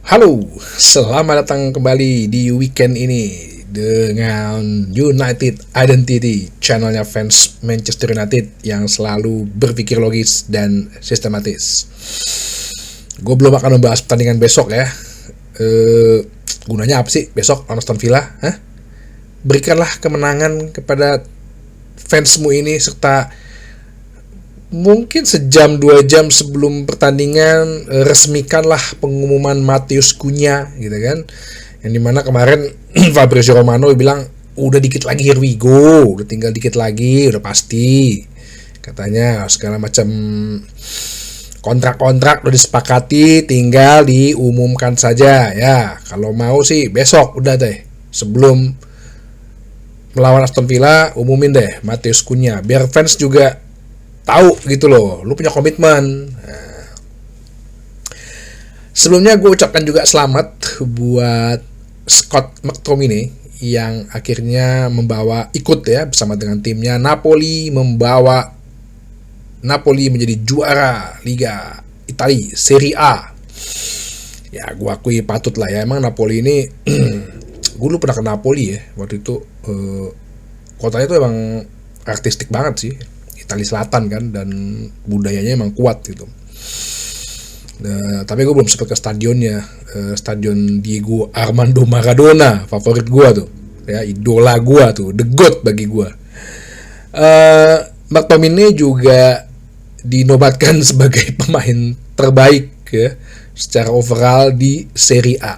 Halo, selamat datang kembali di weekend ini dengan United Identity, channelnya fans Manchester United yang selalu berpikir logis dan sistematis. Gue belum akan membahas pertandingan besok ya. Gunanya apa sih besok lawan Aston Villa? Berikanlah kemenangan kepada fansmu ini, serta mungkin sejam 2 jam sebelum pertandingan resmikanlah pengumuman Matheus Cunha gitu kan, yang dimana kemarin Fabrizio Romano bilang udah dikit lagi, here we go, udah tinggal dikit lagi, udah pasti katanya segala macam kontrak-kontrak udah disepakati, tinggal diumumkan saja ya. Kalau mau sih besok udah deh, sebelum melawan Aston Villa umumin deh Matheus Cunha, biar fans juga tahu gitu loh, lu punya komitmen. Sebelumnya gue ucapkan juga selamat buat Scott McTominay yang akhirnya ikut ya bersama dengan timnya Napoli, membawa Napoli menjadi juara Liga Italia Serie A. Ya gue akui patut lah ya, emang Napoli ini gue dulu pernah ke Napoli ya waktu itu. Kotanya tuh emang artistik banget sih, Italia Selatan kan, dan budayanya emang kuat gitu. Nah, tapi gue belum sempat ke stadionnya, stadion Diego Armando Maradona, favorit gue tuh, ya idola gue tuh, the GOAT bagi gue. McTominay juga dinobatkan sebagai pemain terbaik ya secara overall di Serie A.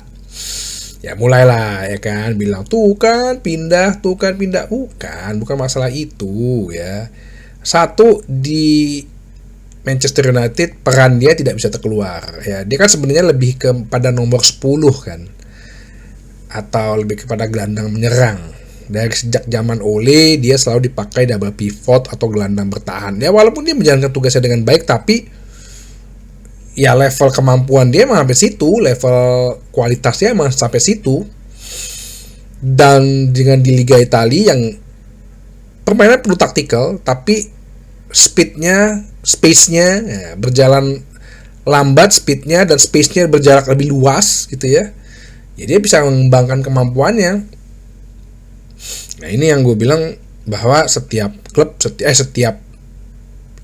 Ya mulailah ya kan, bilang tuh kan pindah, bukan masalah itu ya. Satu, di Manchester United peran dia tidak bisa terkeluar ya. Dia kan sebenarnya lebih kepada nomor 10 kan, atau lebih kepada gelandang menyerang. Dari sejak zaman Ole dia selalu dipakai double pivot atau gelandang bertahan ya. Walaupun dia menjalankan tugasnya dengan baik, tapi ya level kemampuan dia emang sampai situ, level kualitasnya emang sampai situ. Dan dengan di Liga Italia yang permainan perlu taktikal, tapi spacenya ya, berjalan lambat speednya, dan spacenya berjarak lebih luas gitu ya. Jadi dia bisa mengembangkan kemampuannya. Nah ini yang gue bilang bahwa setiap klub, setiap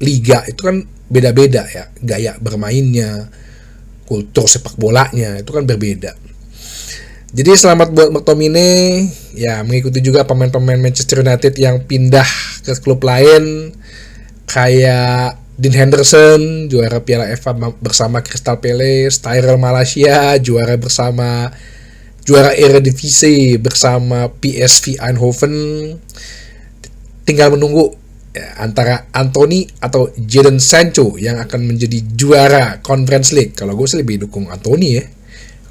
liga itu kan beda-beda ya, gaya bermainnya, kultur sepak bolanya itu kan berbeda. Jadi selamat buat McTominay ya, mengikuti juga pemain-pemain Manchester United yang pindah ke klub lain kayak Dean Henderson juara Piala FA bersama Crystal Palace, Tyrell Malacia juara Eredivisie bersama PSV Eindhoven. Tinggal menunggu ya, antara Anthony atau Jadon Sancho yang akan menjadi juara Conference League. Kalau gue sih lebih dukung Anthony ya.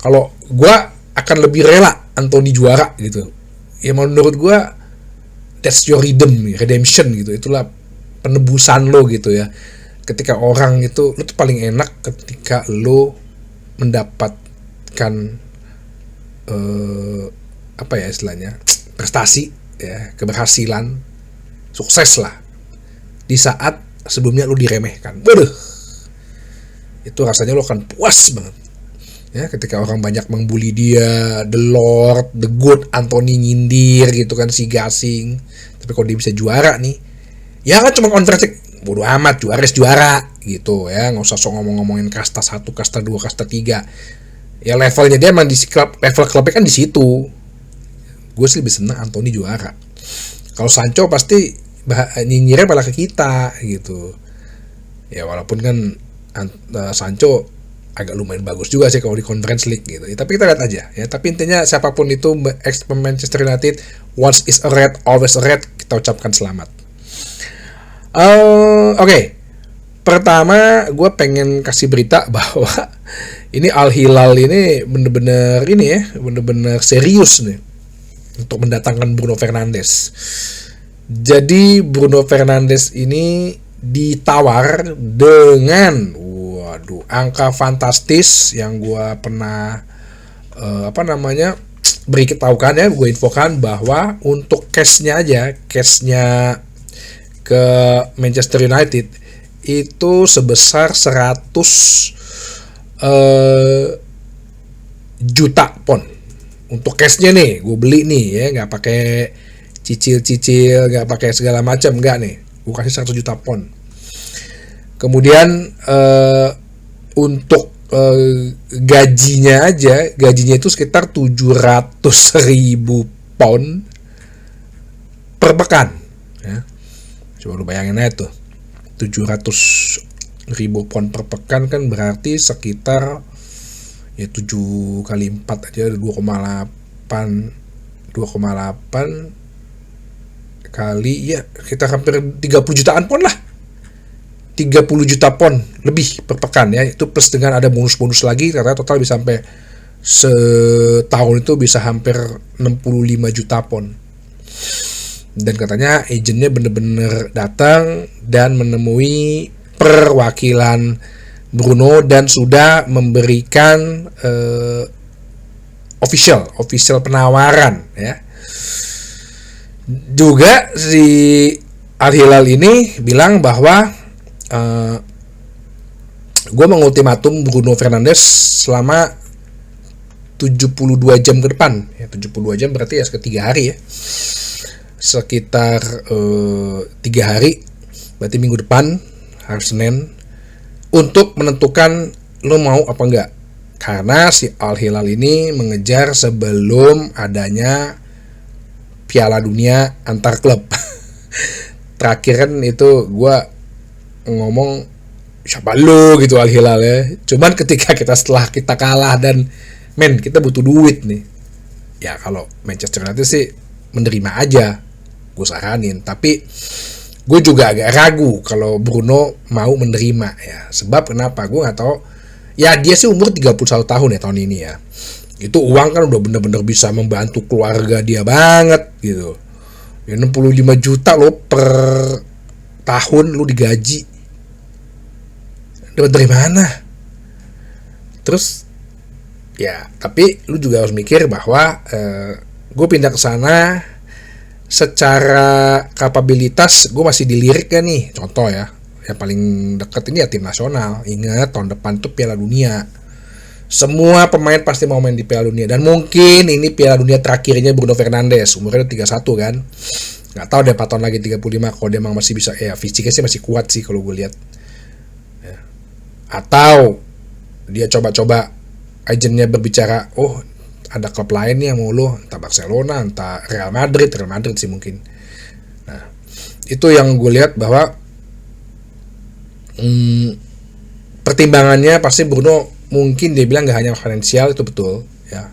Kalau gue akan lebih rela Anthony juara gitu. Ya menurut gue that's your redemption gitu. Itulah penebusan lo gitu ya. Ketika orang itu, lo tuh paling enak ketika lo mendapatkan apa ya istilahnya, prestasi ya, keberhasilan, sukses lah di saat sebelumnya lo diremehkan. Waduh, itu rasanya lo akan puas banget ya, ketika orang banyak membuli dia, the Lord, the good Anthony nyindir gitu kan, si gasing. Tapi kalau dia bisa juara nih, ya kan cuma konversi, bodo amat, juara gitu ya, nggak usah ngomongin kasta 1, kasta 2, kasta 3. Ya levelnya dia emang di level klubnya kan di situ. Gue sih lebih senang Anthony juara. Kalau Sancho pasti nyinyirnya malah ke kita gitu. Ya walaupun kan Sancho agak lumayan bagus juga sih kalau di Conference League gitu. Ya, tapi kita lihat aja ya. Tapi intinya siapapun itu ex Manchester United, once is a red, always a red, kita ucapkan selamat. Oke. Pertama gue pengen kasih berita bahwa ini Al Hilal ini bener-bener serius nih untuk mendatangkan Bruno Fernandes. Jadi Bruno Fernandes ini ditawar dengan angka fantastis yang gue pernah beritahukan ya, gue infokan bahwa untuk cashnya ke Manchester United itu sebesar 100 juta pon. Untuk cashnya nih, gue beli nih ya, nggak pakai cicil-cicil, nggak pakai segala macam, nggak nih, gue kasih 100 juta pon. Kemudian untuk gajinya itu sekitar 700.000 pound per pekan ya. Coba lu bayangin aja tuh, 700.000 pound per pekan kan berarti sekitar ya 7 kali 4 aja 2,8 kali ya kita hampir 30 jutaan pon lah, 30 juta pon lebih per pekan ya. Itu plus dengan ada bonus-bonus lagi, karena total bisa sampai setahun itu bisa hampir 65 juta pon. Dan katanya agennya bener-bener datang dan menemui perwakilan Bruno dan sudah memberikan official penawaran ya. Juga si Al Hilal ini bilang bahwa gue mengultimatum Bruno Fernandes selama 72 jam ke depan ya. 72 jam berarti ya sekitar 3 hari ya, sekitar 3 hari, berarti minggu depan hari Senin, untuk menentukan lo mau apa enggak. Karena si Al Hilal ini mengejar sebelum adanya Piala Dunia antar klub. Terakhir kan itu gue ngomong siapa lo gitu Al Hilal ya. Cuman ketika setelah kita kalah dan kita butuh duit nih, ya kalau Manchester United sih menerima aja, gue saranin. Tapi gue juga agak ragu kalau Bruno mau menerima ya. Sebab kenapa? Gue nggak tahu. Ya dia sih umur 31 tahun ya tahun ini ya. Itu uang kan udah bener-bener bisa membantu keluarga dia banget gitu. Ya 65 juta lo per tahun lo digaji. Dapat dari mana? Terus ya, tapi lu juga harus mikir bahwa gue pindah ke sana secara kapabilitas gue masih dilirik kan nih. Contoh ya, yang paling dekat ini ya tim nasional. Ingat tahun depan tuh Piala Dunia. Semua pemain pasti mau main di Piala Dunia, dan mungkin ini Piala Dunia terakhirnya Bruno Fernandes. Umurnya 31 kan. Nggak tahu deh 4 tahun lagi 35 kalau dia emang masih bisa, ya fisiknya sih masih kuat sih kalau gue lihat. Ya. Atau dia coba-coba agennya berbicara, oh ada klub lain nih yang mau lo, entah Barcelona, entah Real Madrid sih mungkin. Nah, itu yang gue lihat bahwa pertimbangannya pasti Bruno mungkin dia bilang gak hanya finansial, itu betul ya,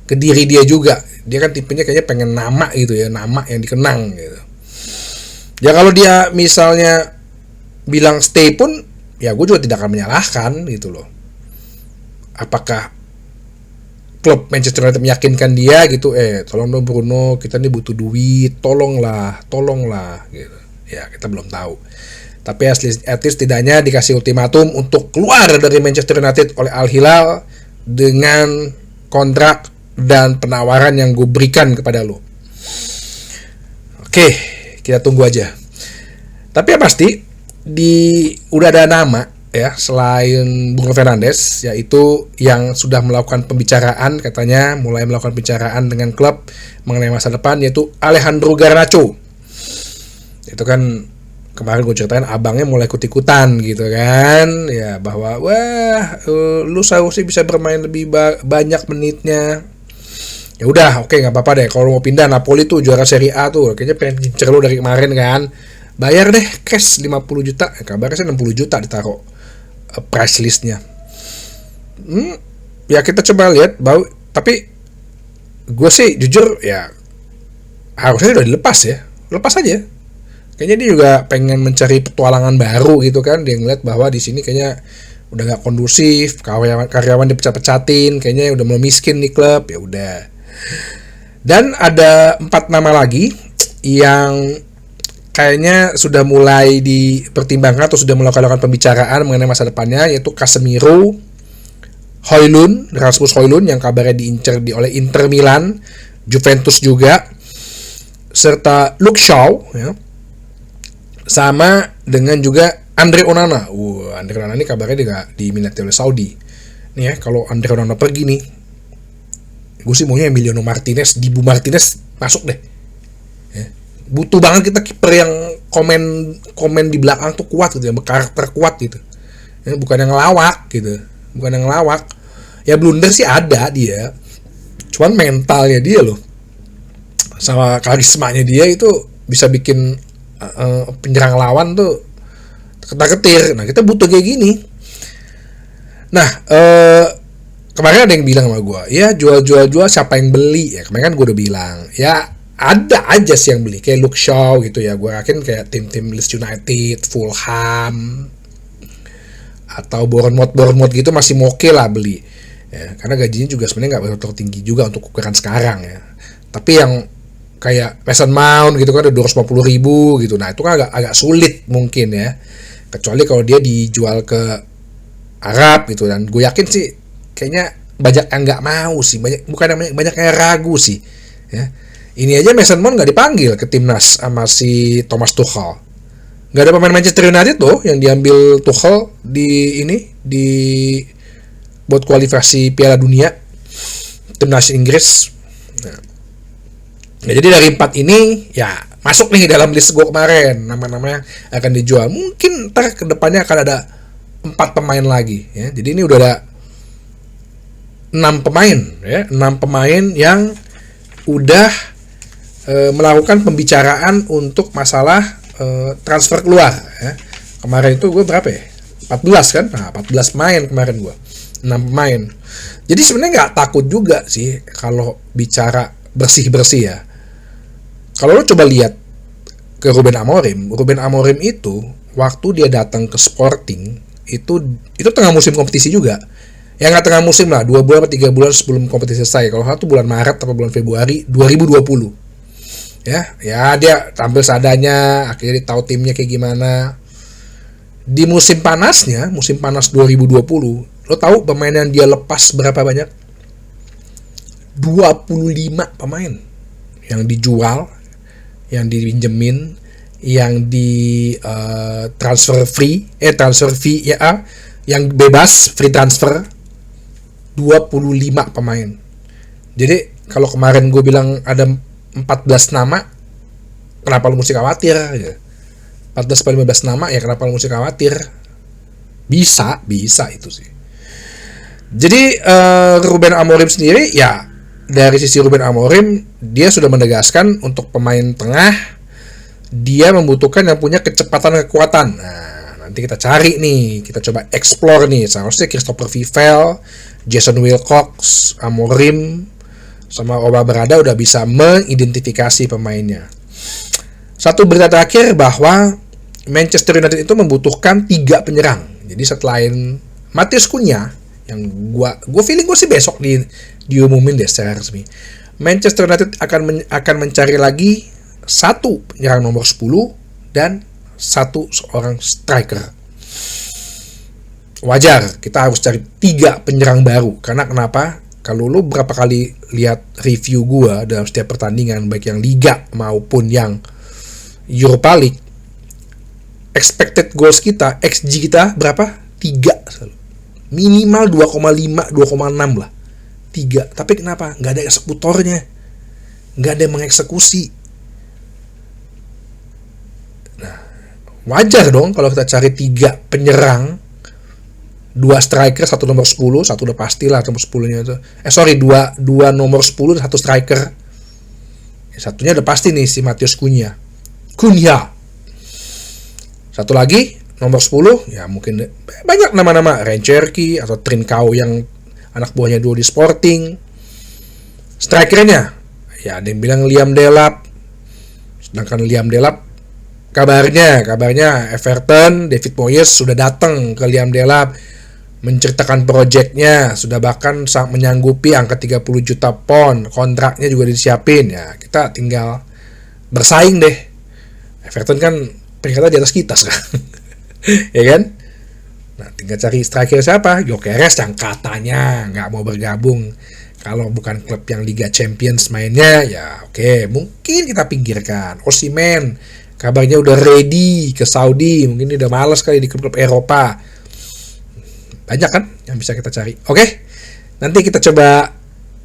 ke diri dia juga. Dia kan tipenya kayaknya pengen nama gitu ya, nama yang dikenang gitu. Ya kalau dia misalnya bilang stay pun ya gue juga tidak akan menyalahkan gitu loh. Apakah klub Manchester United meyakinkan dia gitu, tolong dong Bruno, kita nih butuh duit, tolonglah gitu. Ya kita belum tahu. Tapi at least tidaknya dikasih ultimatum untuk keluar dari Manchester United oleh Al Hilal dengan kontrak dan penawaran yang gue berikan kepada lo. Oke, kita tunggu aja. Tapi yang pasti udah ada nama ya selain Bruno Fernandes, yaitu yang sudah melakukan pembicaraan, katanya mulai melakukan pembicaraan dengan klub mengenai masa depan, yaitu Alejandro Garnacho. Itu kan kemarin gue ceritain abangnya mulai ikut-ikutan gitu kan ya, bahwa lu seharusnya bisa bermain lebih banyak menitnya. Ya udah, oke, nggak apa-apa deh kalau mau pindah. Napoli tuh juara Serie A tuh, kayaknya pengen ngincer lu dari kemarin kan. Bayar deh cash 50 juta, kabarnya sih 60 juta ditaruh price listnya. Ya kita coba lihat bahwa, tapi gue sih jujur ya harusnya udah dilepas ya, lepas aja. Kayaknya dia juga pengen mencari petualangan baru gitu kan. Dia ngeliat bahwa di sini kayaknya udah nggak kondusif, karyawan dipecat-pecatin, kayaknya udah mulai miskin nih klub. Ya udah. Dan ada 4 nama lagi yang kayaknya sudah mulai dipertimbangkan atau sudah melakukan pembicaraan mengenai masa depannya, yaitu Casemiro, Rasmus Højlund yang kabarnya diincar oleh Inter Milan, Juventus juga, serta Luke Shaw ya. Sama dengan juga Andre Onana. Andre Onana ini kabarnya juga diminati oleh Saudi. Nih ya, kalau Andre Onana pergi nih, Gue sih maunya Emiliano Martinez, Dibu Martinez masuk deh. Ya. Butuh banget kita kiper yang komen di belakang tuh kuat gitu ya, berkarakter kuat gitu. Ya, bukan yang ngelawak gitu, bukan yang ngelawak. Ya blunder sih ada dia, cuman mentalnya dia loh, sama karismanya dia itu bisa bikin penyerang lawan tuh ketar-ketir. Nah kita butuh kayak gini. Nah kemarin ada yang bilang sama gue, ya jual siapa yang beli ya. Kemarin kan gue udah bilang ya ada aja sih yang beli, kayak Luke Shaw gitu ya. Gue yakin kayak tim-tim Leeds United, Fulham, atau Bournemouth gitu masih oke lah beli ya, karena gajinya juga sebenarnya nggak terlalu tinggi juga untuk ukuran sekarang ya. Tapi yang kayak Mason Mount gitu kan ada 250.000 gitu. Nah itu kan agak sulit mungkin ya, kecuali kalau dia dijual ke Arab gitu. Dan gue yakin sih kayaknya banyak yang nggak mau sih, banyak yang ragu sih ya. Ini aja Mason Mount nggak dipanggil ke timnas sama si Thomas Tuchel. Nggak ada pemain Manchester United tuh yang diambil Tuchel di buat kualifikasi Piala Dunia timnas Inggris. Nah, jadi dari 4 ini ya masuk nih dalam list gue kemarin, nama-namanya akan dijual. Mungkin ntar kedepannya akan ada 4 pemain lagi ya. Jadi ini udah ada 6 pemain ya, 6 pemain yang udah melakukan pembicaraan untuk masalah transfer keluar ya. Kemarin itu gue berapa ya? 14 kan? Nah 14 pemain kemarin gue, 6 pemain. Jadi sebenarnya nggak takut juga sih kalau bicara bersih-bersih ya. Kalau lo coba lihat ke Ruben Amorim itu waktu dia datang ke Sporting itu tengah musim kompetisi juga. Ya nggak tengah musim lah, 2 bulan atau 3 bulan sebelum kompetisi selesai. Kalau satu bulan Maret atau bulan Februari 2020. Ya dia tampil seadanya, akhirnya dia tahu timnya kayak gimana. Di musim panas 2020, lo tahu pemain yang dia lepas berapa banyak? 25 pemain yang dijual, yang dipinjemin, yang di transfer fee ya, yang bebas free transfer. 25 pemain. Jadi kalau kemarin gue bilang ada 14 nama, kenapa lu mesti khawatir ya? 14-15 nama ya kenapa lu mesti khawatir? Bisa itu sih. Jadi Ruben Amorim sendiri ya, dari sisi Ruben Amorim dia sudah menegaskan untuk pemain tengah dia membutuhkan yang punya kecepatan dan kekuatan. Nah, nanti kita cari nih, kita coba explore nih. Seharusnya Christopher Vivel, Jason Wilcox, Amorim sama Oba Berada udah bisa mengidentifikasi pemainnya. Satu berita terakhir bahwa Manchester United itu membutuhkan 3 penyerang. Jadi selain Matheus Cunha yang gue feeling gue sih besok diumumin deh secara resmi, Manchester United akan mencari lagi 1 penyerang nomor 10 dan 1 seorang striker. Wajar kita harus cari 3 penyerang baru, karena kenapa? Kalau lo berapa kali lihat review gue dalam setiap pertandingan, baik yang Liga maupun yang Europa League, expected goals kita, XG kita berapa? 3 minimal 2,5, 2,6 lah, 3. Tapi kenapa? Nggak ada eksekutornya, nggak ada yang mengeksekusi. Nah, wajar dong kalau kita cari 3 penyerang, 2 striker, 1 nomor 10, 1 udah pastilah nomor 10-nya itu. 2 nomor 10 dan 1 striker. Satunya udah pasti nih si Matheus Cunha. Satu lagi nomor 10 ya mungkin banyak nama-nama, Ryan Cherky atau Trincao yang anak buahnya dulu di Sporting. Strikernya ya ada yang bilang Liam Delap. Sedangkan Liam Delap kabarnya Everton, David Moyes sudah datang ke Liam Delap menceritakan proyeknya, sudah bahkan menyanggupi angka 30 juta pound, kontraknya juga disiapin ya. Kita tinggal bersaing deh. Everton kan peringkatnya di atas kita sekarang. Ya kan? Nah, tinggal cari striker siapa? Gyökeres yang katanya nggak mau bergabung kalau bukan klub yang Liga Champions mainnya, ya oke, mungkin kita pinggirkan. Osimhen kabarnya udah ready ke Saudi, mungkin dia udah malas kali di klub-klub Eropa. Banyak kan yang bisa kita cari. Oke, nanti kita coba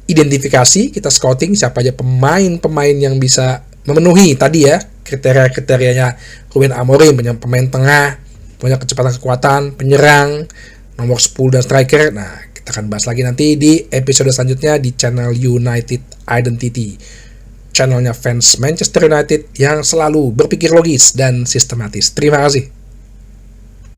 identifikasi, kita scouting siapa aja pemain-pemain yang bisa memenuhi tadi ya kriteria-kriterianya Ruben Amorim, pemain tengah, punya kecepatan kekuatan, penyerang, nomor 10 dan striker. Nah, kita akan bahas lagi nanti di episode selanjutnya di channel United Identity, channelnya fans Manchester United yang selalu berpikir logis dan sistematis. Terima kasih.